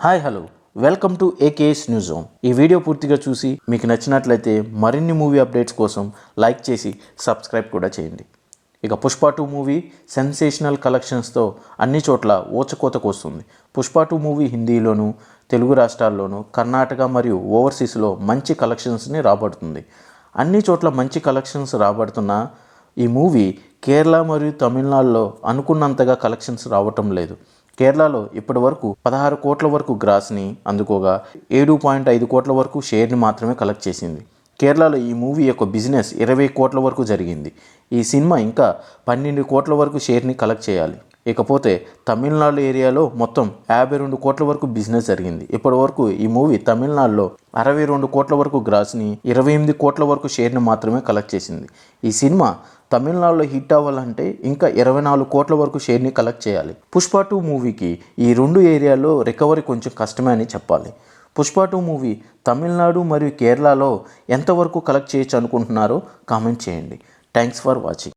Hi hello welcome to AKS news zone. ఈ video పూర్తిగా చూసి మీకు నచ్చినట్లయితే మరిన్ని మూవీ అప్డేట్స్ కోసం లైక్ చేసి సబ్స్క్రైబ్ కూడా చేయండి. ఇక పుష్ప 2 మూవీ సెన్సేషనల్ కలెక్షన్స్తో అన్ని చోట్ల ఊచకోతకు వస్తుంది. పుష్ప 2 మూవీ హిందీలోను, తెలుగు రాష్ట్రాల్లోనూ, కర్ణాటక మరియు ఓవర్సీస్లో మంచి కలెక్షన్స్ని రాబడుతుంది. అన్ని చోట్ల మంచి కలెక్షన్స్ రాబడుతున్న ఈ మూవీ కేరళ మరియు తమిళనాడులో అనుకున్నంతగా కలెక్షన్స్ రావటం లేదు. కేరళలో ఇప్పటి వరకు 16 కోట్ల వరకు గ్రాస్ని అందుకోగా 7.5 కోట్ల వరకు షేర్ని మాత్రమే కలెక్ట్ చేసింది. కేరళలో ఈ మూవీ యొక్క బిజినెస్ 20 కోట్ల వరకు జరిగింది. ఈ సినిమా ఇంకా 12 కోట్ల వరకు షేర్ని కలెక్ట్ చేయాలి. ఇకపోతే తమిళనాడు ఏరియాలో మొత్తం 52 కోట్ల వరకు బిజినెస్ జరిగింది. ఇప్పటి వరకు ఈ మూవీ తమిళనాడులో 62 కోట్ల వరకు గ్రాస్ని, 28 కోట్ల వరకు షేర్ని మాత్రమే కలెక్ట్ చేసింది. ఈ సినిమా తమిళనాడులో హిట్ అవ్వాలంటే ఇంకా 24 కోట్ల వరకు షేర్ని కలెక్ట్ చేయాలి. పుష్ప 2 మూవీకి ఈ రెండు ఏరియాలో రికవరీ కొంచెం కష్టమే అని చెప్పాలి. పుష్ప 2 మూవీ తమిళనాడు మరియు కేరళలో ఎంతవరకు కలెక్ట్ చేయొచ్చు అనుకుంటున్నారో కామెంట్ చేయండి. Thanks for watching.